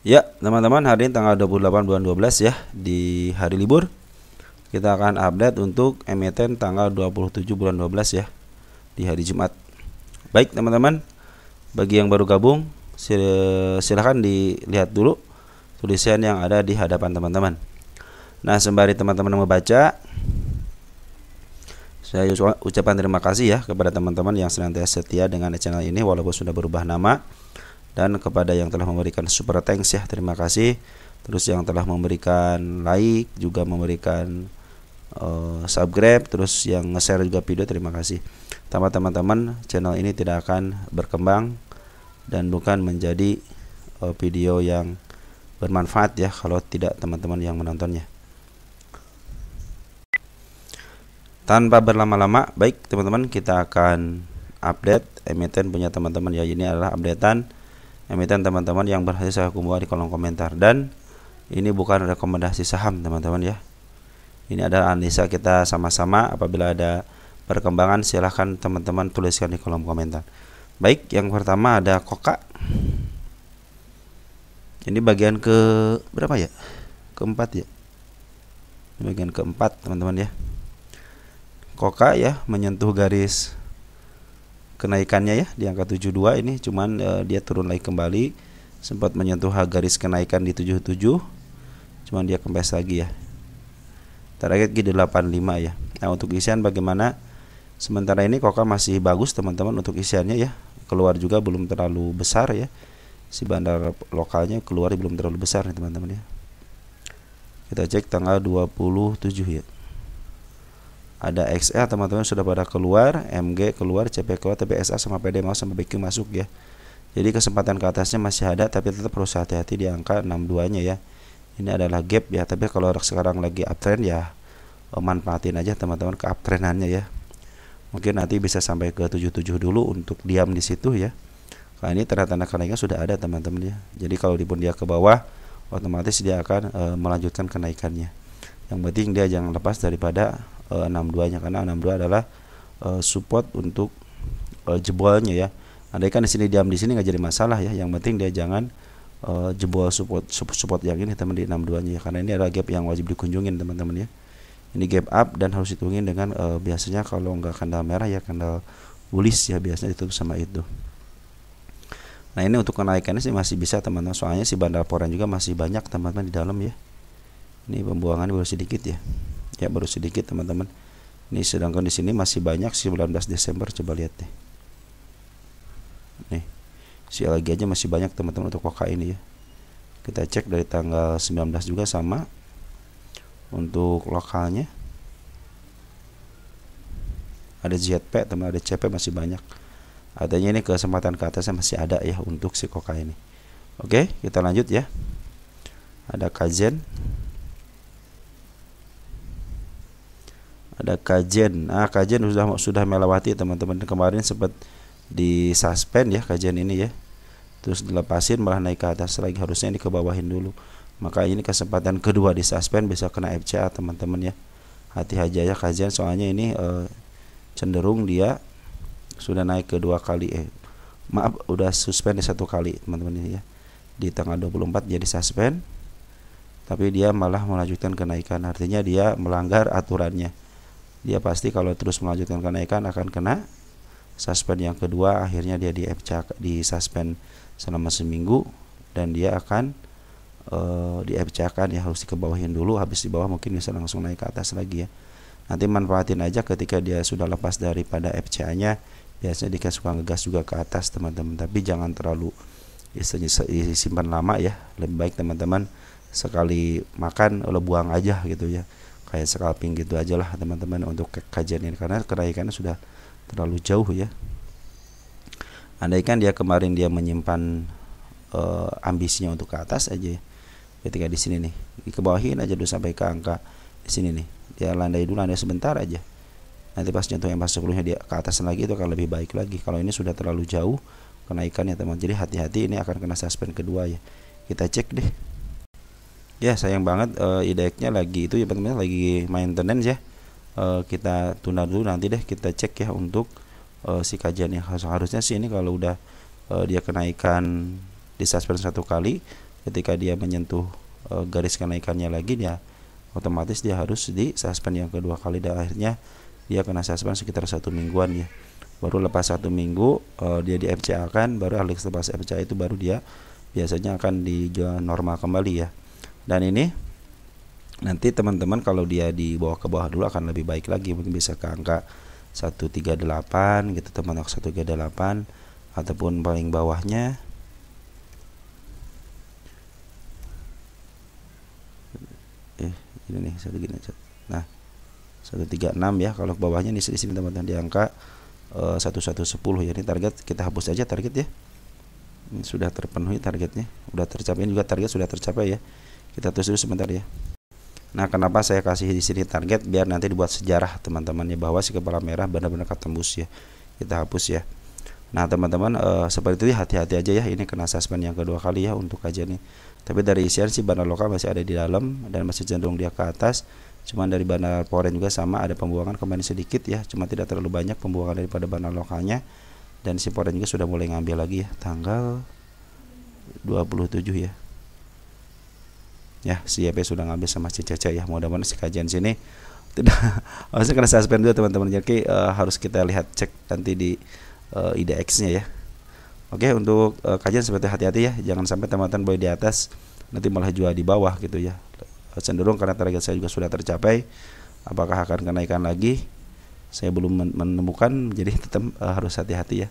Ya, teman-teman, hari ini tanggal 28 bulan 12 ya, di hari libur. Kita akan update untuk emiten tanggal 27 bulan 12 ya, di hari Jumat. Baik, teman-teman, bagi yang baru gabung, silahkan dilihat dulu tulisan yang ada di hadapan teman-teman. Nah, sembari teman-teman membaca, saya ucapkan terima kasih ya kepada teman-teman yang senantiasa setia dengan channel ini walaupun sudah berubah nama. Dan kepada yang telah memberikan super thanks ya, terima kasih. Terus yang telah memberikan like, juga memberikan subscribe, terus yang nge-share juga video, terima kasih. Tanpa teman-teman, channel ini tidak akan berkembang dan bukan menjadi video yang bermanfaat ya kalau tidak teman-teman yang menontonnya. Tanpa berlama-lama, baik teman-teman, kita akan update emiten punya teman-teman ya. Ini adalah updatean emiten teman-teman yang berhasil saya kumpulkan di kolom komentar, dan ini bukan rekomendasi saham teman-teman ya. Ini adalah analisa kita sama-sama. Apabila ada perkembangan silahkan teman-teman tuliskan di kolom komentar. Baik, yang pertama ada Koka. Ini bagian ke berapa ya? Keempat ya. Ini bagian keempat teman-teman ya. Koka ya menyentuh garis kenaikannya ya di angka 72 ini, cuman dia turun lagi kembali, sempat menyentuh garis kenaikan di 77, cuman dia kempes lagi ya. Target di 85 ya. Nah, untuk isian bagaimana? Sementara ini Koka masih bagus teman-teman untuk isiannya ya. Keluar juga belum terlalu besar ya. Si bandar lokalnya keluar belum terlalu besar nih teman-teman ya. Kita cek tanggal 27 ya. Ada XA teman-teman sudah pada keluar, MG keluar, CP keluar, tapi SA sama PD mau sama BQ masuk ya. Jadi kesempatan ke atasnya masih ada, tapi tetap harus hati-hati di angka 62 nya ya. Ini adalah gap ya, tapi kalau sekarang lagi uptrend ya manfaatin aja teman-teman ke uptrendannya ya. Mungkin nanti bisa sampai ke 77 dulu untuk diam di situ ya. Karena ini tanda-tanda kenaikan sudah ada teman-teman ya. Jadi kalau dipun dia ke bawah, otomatis dia akan melanjutkan kenaikannya. Yang penting dia jangan lepas daripada 62 nya, karena 62 adalah support untuk jebolnya ya. Andai kan di sini diam di sini nggak jadi masalah ya. Yang penting dia jangan jebol support yang ini teman di 62 nya ya, karena ini adalah gap yang wajib dikunjungin teman-teman ya. Ini gap up dan harus dihitungin dengan biasanya kalau nggak kandal merah ya kandal bullish ya, biasanya ditutup sama itu. Nah, ini untuk kenaikannya sih masih bisa teman-teman, soalnya si bandar poren juga masih banyak teman-teman di dalam ya. Ini pembuangannya baru sedikit ya. Ya, baru sedikit teman-teman. Ini sedangkan di sini masih banyak 19 Desember, coba lihat deh. Nih, si lagi aja masih banyak teman-teman untuk Koka ini ya. Kita cek dari tanggal 19 juga sama. Untuk lokalnya ada ZP teman, ada CP masih banyak. Artinya ini kesempatan ke atasnya masih ada ya untuk si Koka ini. Oke, kita lanjut ya. Ada Kajen. Ada Kajen. Nah, Kajen sudah melewati teman-teman, kemarin sempat di suspend ya Kajen ini ya. Terus dilepasin malah naik ke atas lagi, harusnya ini ke bawahin dulu. Maka ini kesempatan kedua di suspend, bisa kena FCA teman-teman ya. Hati aja ya Kajen, soalnya ini cenderung dia sudah naik kedua kali udah suspend di satu kali teman-teman ini ya. Di tanggal 24 jadi suspend, tapi dia malah melanjutkan kenaikan, artinya dia melanggar aturannya. Dia pasti kalau terus melanjutkan kenaikan akan kena suspend yang kedua, akhirnya dia di suspend selama seminggu, dan dia akan di FCA-kan ya, harus dikebawahin dulu, habis di bawah mungkin bisa langsung naik ke atas lagi ya. Nanti manfaatin aja ketika dia sudah lepas daripada FCA-nya, biasanya dia suka ngegas juga ke atas teman-teman, tapi jangan terlalu simpan lama ya. Lebih baik teman-teman sekali makan lo buang aja gitu ya, kayak scalping gitu aja lah teman-teman untuk kajian ini, karena kenaikannya sudah terlalu jauh ya. Andaikan dia kemarin dia menyimpan ambisinya untuk ke atas aja ya. Ketika di sini nih dikebawahin aja dulu sampai ke angka di sini nih, dia landai dulu, landai sebentar aja, nanti pas nyentuh yang pas 10-nya dia ke atas lagi, itu akan lebih baik lagi. Kalau ini sudah terlalu jauh kenaikannya teman, jadi hati-hati, ini akan kena suspend kedua ya. Kita cek deh ya. Sayang banget IDX-nya lagi itu ya teman-teman, lagi maintenance ya. Kita tunda dulu, nanti deh kita cek ya untuk si kajiannya. Harusnya sih ini kalau udah dia kenaikan di suspend satu kali, ketika dia menyentuh garis kenaikannya lagi, dia otomatis dia harus di suspend yang kedua kali, dan akhirnya dia kena suspend sekitar 1 mingguan ya. Baru lepas 1 minggu dia di FCA kan, baru lepas FCA itu baru dia biasanya akan dijual normal kembali ya. Dan ini nanti teman-teman kalau dia di bawah ke bawah dulu akan lebih baik lagi, mungkin bisa ke angka 138 gitu teman, 138 ataupun paling bawahnya ini nih satu gini. Nah 136 ya, kalau ke bawahnya di sini teman-teman di angka 1110 ya. Ini target kita hapus aja target ya. Ini sudah terpenuhi targetnya, udah tercapai juga, target sudah tercapai ya. Kita terus dulu sebentar ya. Nah, kenapa saya kasih di sini target? Biar nanti dibuat sejarah teman-temannya bahwa si kepala merah benar-benar ketembus ya. Kita hapus ya. Nah, teman-teman seperti itu hati-hati aja ya. Ini kena suspend yang kedua kali ya untuk kajian ini. Tapi dari isian si bandar lokal masih ada di dalam dan masih cenderung dia ke atas. Cuman dari bandar foreign juga sama, ada pembuangan kembali sedikit ya. Cuma tidak terlalu banyak pembuangan daripada bandar lokalnya. Dan si foreign juga sudah mulai ngambil lagi ya, tanggal 27 ya. Ya, si YP sudah ngambil sama si Cece ya. Mudah-mudahan si kajian sini tidak harusnya kena suspend dulu teman-teman. Jadi harus kita lihat cek nanti di IDX-nya ya. Oke, untuk kajian seperti hati-hati ya, jangan sampai teman-teman boleh di atas nanti malah jual di bawah gitu ya. Cenderung karena target saya juga sudah tercapai. Apakah akan kenaikan lagi? Saya belum menemukan, jadi tetap harus hati-hati ya.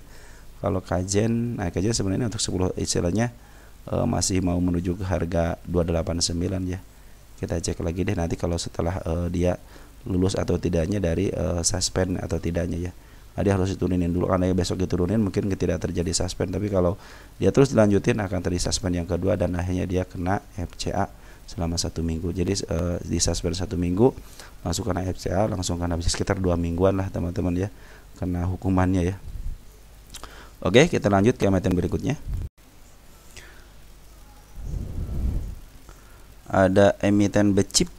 Kalau kajian, nah kajian sebenarnya untuk 10 istilahnya masih mau menuju ke harga 289 ya. Kita cek lagi deh nanti kalau setelah dia lulus atau tidaknya dari suspend atau tidaknya ya. Nah, dia harus diturunin dulu, karena besok diturunin mungkin tidak terjadi suspend, tapi kalau dia terus dilanjutin akan terjadi suspend yang kedua dan akhirnya dia kena FCA selama 1 minggu. Jadi di suspend 1 minggu langsung kena FCA, langsung kena bisa sekitar 2 mingguan lah teman-teman ya, kena hukumannya ya. Oke, kita lanjut ke emiten berikutnya. Ada emiten Becip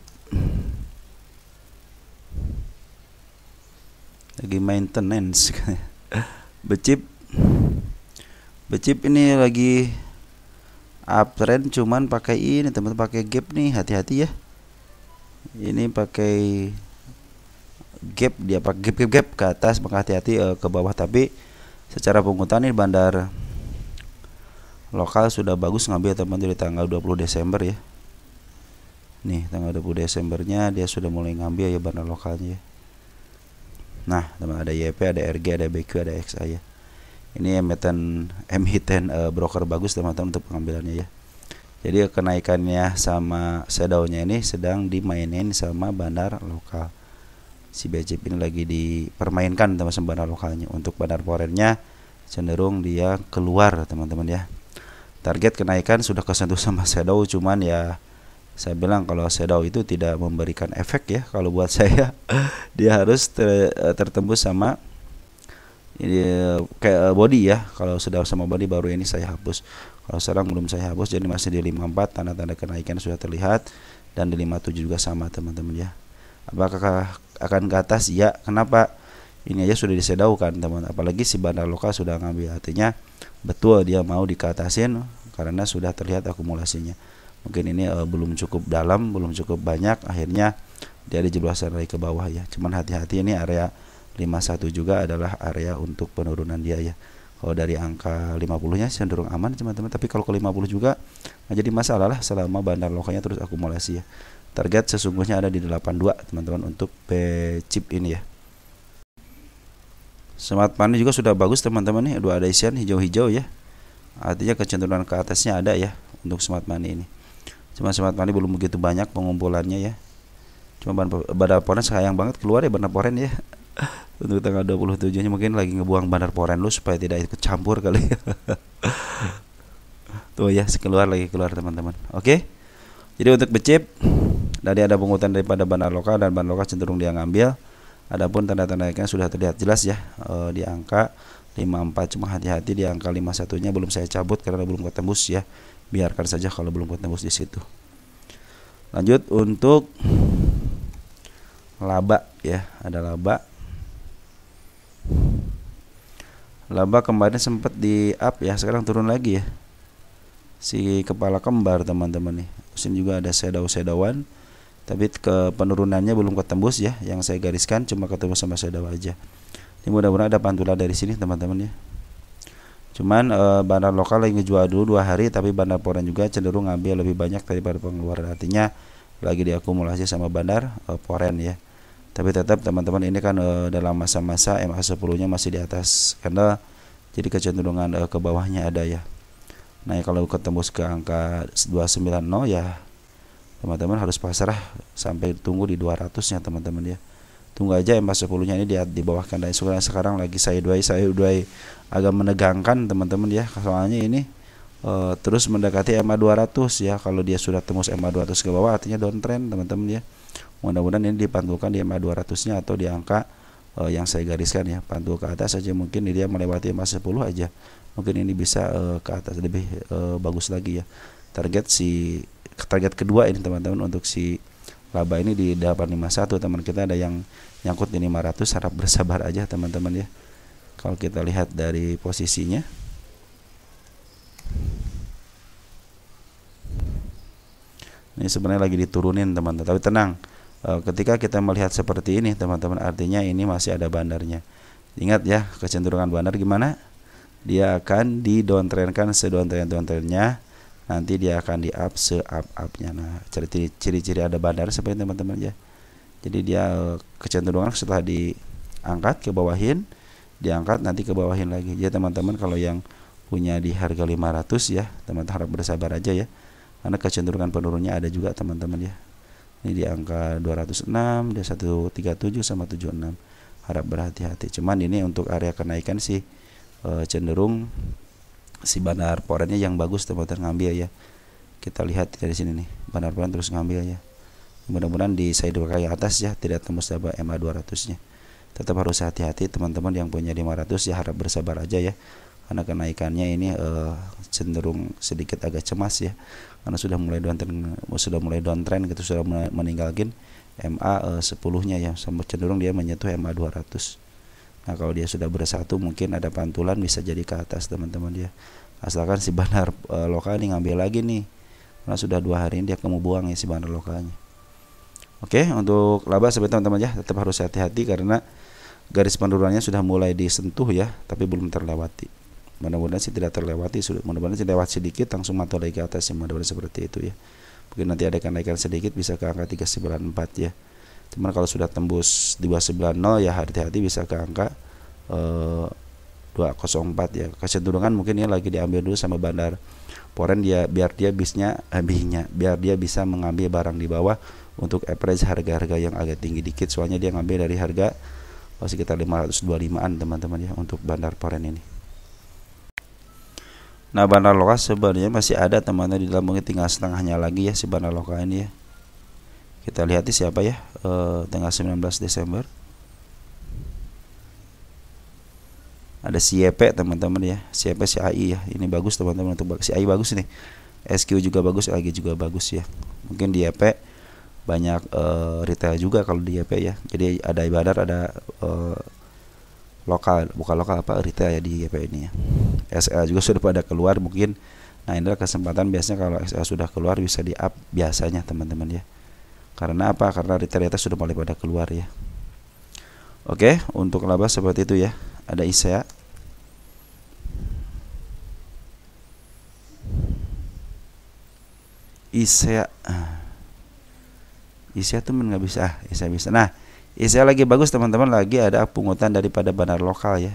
lagi maintenance. Becip ini lagi uptrend, cuman pakai ini teman-teman, pakai gap nih, hati-hati ya. Ini pakai gap, dia pakai gap ke atas, maka hati-hati ke bawah. Tapi secara pengukutan ini bandar lokal sudah bagus ngambil teman-teman dari tanggal 20 Desember ya. Nih tanggal 20 Desembernya dia sudah mulai ngambil ya bandar lokalnya ya. Nah teman, ada YP, ada RG, ada BQ, ada XA ya. Ini emiten broker bagus teman-teman untuk pengambilannya ya. Jadi kenaikannya sama shadownya ini sedang dimainin sama bandar lokal. Si Becip ini lagi dipermainkan teman-teman bandar lokalnya. Untuk bandar foreignnya cenderung dia keluar teman-teman ya. Target kenaikan sudah kesentuh sama shadow, cuman ya saya bilang kalau shadow itu tidak memberikan efek ya. Kalau buat saya dia harus tertembus sama ini kayak body ya. Kalau sudah sama body baru ini saya hapus. Kalau sekarang belum saya hapus, jadi masih di 54, tanda-tanda kenaikan sudah terlihat, dan di 57 juga sama teman-teman ya. Apakah akan ke atas? Ya, kenapa? Ini aja sudah disedaukan teman, apalagi si bandar lokal sudah ngambil, artinya betul dia mau dikatasin karena sudah terlihat akumulasinya. Mungkin ini belum cukup dalam, belum cukup banyak, akhirnya dia dijeblosan lagi ke bawah ya. Cuman hati-hati, ini area 51 juga adalah area untuk penurunan dia ya. Kalau dari angka 50-nya cenderung aman teman-teman, tapi kalau ke 50 juga nggak jadi masalah lah selama bandar lokalnya terus akumulasi ya. Target sesungguhnya ada di 82 teman-teman untuk Becip ini ya. Smart Money juga sudah bagus teman-teman nih, dua ada isian hijau-hijau ya. Artinya kecenderungan ke atasnya ada ya untuk Smart Money ini. Cuma Smart Money belum begitu banyak pengumpulannya ya. Cuma bandar foreign sayang banget keluar ya bandar foreign ya. Untuk tanggal 27-nya mungkin lagi ngebuang bandar foreign lu supaya tidak ikut campur kali ya. Tuh ya, keluar teman-teman. Oke. Jadi untuk Becip tadi ada pengukutan daripada bandar lokal, dan bandar lokal cenderung dia ngambil. Adapun tanda-tanda naiknya sudah terlihat jelas ya di angka 54. Cuma hati-hati di angka 51-nya belum saya cabut karena belum ketembus ya. Biarkan saja kalau belum ketembus di situ. Lanjut untuk laba ya, ada laba. Laba kemarin sempat di up ya, sekarang turun lagi ya. si kepala kembar teman-teman nih. Sini juga ada shadow-shadowan, tapi ke penurunannya belum ketembus ya. Yang saya gariskan cuma ketemu sama shadow aja. Ini mudah-mudahan ada pantulan dari sini teman-teman ya. Cuman bandar lokal lagi ngejual dulu 2 hari, tapi bandar foreign juga cenderung ngambil lebih banyak daripada pengeluaran. Artinya lagi diakumulasi sama bandar foreign ya. Tapi tetap teman-teman ini kan dalam masa-masa MA10-nya masih di atas karena jadi kecenderungan ke bawahnya ada ya. Nah, kalau ketembus ke angka 290 ya teman-teman harus pasrah sampai tunggu di 200-nya teman-teman ya. Tunggu aja MA10-nya ini di bawah dan sekarang lagi saya agak menegangkan teman-teman ya. Soalnya ini terus mendekati MA200 ya. Kalau dia sudah tembus MA200 ke bawah artinya downtrend teman-teman ya. Mudah-mudahan ini dipantulkan di MA200-nya atau di angka yang saya gariskan ya. Pantul ke atas saja, mungkin dia melewati MA10 aja. Mungkin ini bisa ke atas lebih bagus lagi ya. Target kedua ini teman-teman untuk si laba ini di 851. Teman kita ada yang nyangkut di 500, harap bersabar aja teman-teman ya. Kalau kita lihat dari posisinya, ini sebenarnya lagi diturunin teman-teman, tapi tenang. Ketika kita melihat seperti ini teman-teman, artinya ini masih ada bandarnya. Ingat ya, kecenderungan bandar gimana? Dia akan di-downtrendkan se-downtrend-downtrendnya, nanti dia akan di-up se-up-upnya. Nah, ciri-ciri ada bandar seperti teman-teman ya. Jadi dia kecenderungan setelah diangkat ke bawahin, diangkat nanti ke bawahin lagi. Ya teman-teman, kalau yang punya di harga 500 ya, teman-teman harap bersabar aja ya. Karena kecenderungan penurunnya ada juga teman-teman ya. Ini di angka 206, dia 137 sama 76. Harap berhati-hati. Cuman ini untuk area kenaikan sih cenderung si bandar foreign-nya yang bagus teman-teman ngambil ya. Kita lihat dari sini nih, bandar foreign terus ngambil ya. Mudah-mudahan di side kaki atas ya, tidak tembus MA200-nya. Tetap harus hati-hati teman-teman yang punya 500 ya, harap bersabar aja ya. Karena kenaikannya ini cenderung sedikit agak cemas ya. Karena sudah mulai downtrend gitu, sudah meninggalkan MA10-nya ya, sampai cenderung dia menyentuh MA200. Nah, kalau dia sudah bersatu mungkin ada pantulan bisa jadi ke atas teman-teman ya. Asalkan si bandar lokal ini ngambil lagi nih. Karena sudah 2 hari ini dia kamu buang ya si bandar lokalnya. Oke, untuk laba seperti teman-teman ya, tetap harus hati-hati karena garis penurunannya sudah mulai disentuh ya, tapi belum terlewati. Mudah-mudahan sih tidak terlewati, mudah-mudahan sih lewat sedikit langsung mantul lagi ke atas ya, mudah-mudahan seperti itu ya. Mungkin nanti ada kenaikan sedikit bisa ke angka 394 ya. Cuman kalau sudah tembus 290 ya hati-hati bisa ke angka 204 ya. Kecenderungan mungkin ya lagi diambil dulu sama bandar foreign dia biar dia biar dia bisa mengambil barang di bawah untuk average harga-harga yang agak tinggi dikit. Soalnya dia ngambil dari harga sekitar 525-an teman-teman ya untuk bandar foreign ini. Nah, bandar lokal sebenarnya masih ada teman-teman di dalam, mungkin tinggal setengahnya lagi ya si bandar lokal ini ya. Kita lihat siapa ya, tanggal 19 Desember ada si YP teman-teman ya, si YP si AI ya. Ini bagus teman-teman, untuk si AI bagus nih, SQ juga bagus, AG juga bagus ya. Mungkin di YP banyak retail juga kalau di YP ya. Jadi ada bandar, ada lokal, bukan lokal apa retail ya di YP ini ya. SL juga sudah pada keluar mungkin. Nah, inilah kesempatan biasanya kalau SL sudah keluar bisa di up biasanya teman-teman ya. Karena apa? Karena retail sudah mulai pada keluar ya. Oke, untuk laba seperti itu ya. Ada ISEA. ISEA tuh nggak bisa. ISEA bisa. Nah, ISEA lagi bagus teman-teman, lagi ada pungutan daripada bandar lokal ya.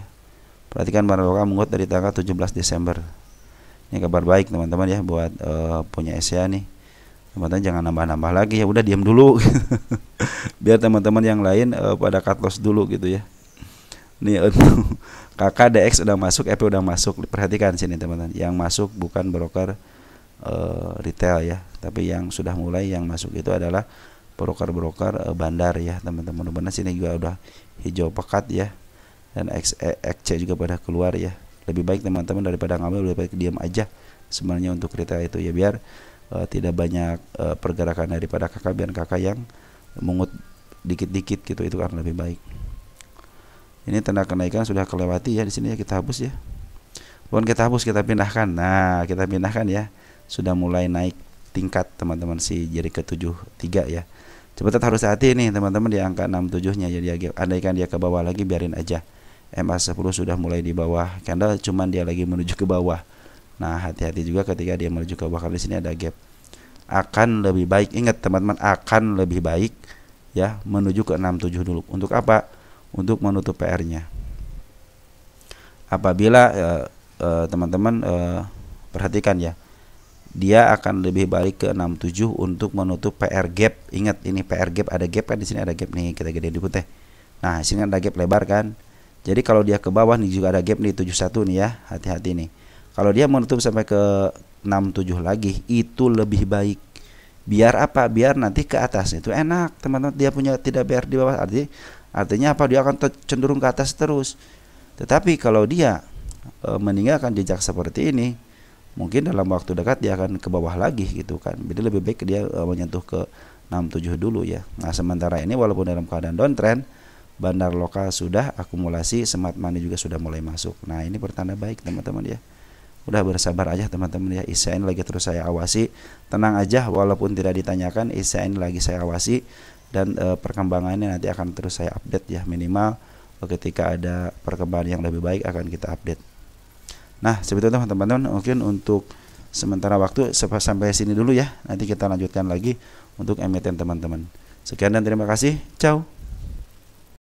Perhatikan bandar lokal mengut dari tanggal 17 Desember. Ini kabar baik teman-teman ya buat punya ISEA nih. Teman-teman jangan nambah-nambah lagi ya, udah diam dulu biar teman-teman yang lain pada cut loss dulu gitu ya. Nih KKDX udah masuk, EP udah masuk. Perhatikan sini teman-teman, yang masuk bukan broker retail ya, tapi yang sudah mulai yang masuk itu adalah broker-broker bandar ya teman-teman. Benar sini juga udah hijau pekat ya, dan XC juga pada keluar ya. Lebih baik teman-teman daripada ngambil, lebih baik diam aja sebenarnya untuk retail itu ya, biar tidak banyak pergerakan daripada kakak, biar kakak yang mengut dikit-dikit gitu, itu kan lebih baik. Ini tanda kenaikan sudah kelewati ya di sini ya, kita hapus ya. Bukan kita hapus, kita pindahkan. Nah, kita pindahkan ya. sudah mulai naik tingkat teman-teman si jari ke-73 ya. Coba tetap harus hati nih teman-teman di angka 67 nya. Jadi andaikan dia ke bawah lagi biarin aja. MA10 sudah mulai di bawah candle, cuman dia lagi menuju ke bawah. Nah, hati-hati juga ketika dia menuju ke bawah karena di sini ada gap. Akan lebih baik, ingat teman-teman, akan lebih baik ya menuju ke 67 dulu. Untuk apa? Untuk menutup PR-nya. Apabila teman-teman perhatikan ya, dia akan lebih balik ke 67 untuk menutup PR gap. Ingat ini PR gap, ada gap kan di sini, ada gap nih, kita gedein di putih. Nah, di sini ada gap lebar kan. Jadi kalau dia ke bawah nih juga ada gap nih 71 nih ya, hati-hati nih. Kalau dia menutup sampai ke 67 lagi, itu lebih baik. Biar apa? Biar nanti ke atas itu enak, teman-teman. Dia punya tidak PR di bawah, artinya apa? Dia akan cenderung ke atas terus. Tetapi kalau dia meninggalkan jejak seperti ini, mungkin dalam waktu dekat dia akan ke bawah lagi gitu kan. Jadi lebih baik dia menyentuh ke 67 dulu ya. Nah, sementara ini walaupun dalam keadaan downtrend, bandar lokal sudah akumulasi, smart money juga sudah mulai masuk. Nah, ini pertanda baik teman-teman ya. Udah bersabar aja teman-teman ya. ICN lagi terus saya awasi. Tenang aja walaupun tidak ditanyakan, ICN lagi saya awasi dan perkembangannya nanti akan terus saya update ya. Minimal ketika ada perkembangan yang lebih baik akan kita update. Nah, seperti itu teman-teman, mungkin untuk sementara waktu sampai sini dulu ya. Nanti kita lanjutkan lagi untuk emiten teman-teman. Sekian dan terima kasih. Ciao.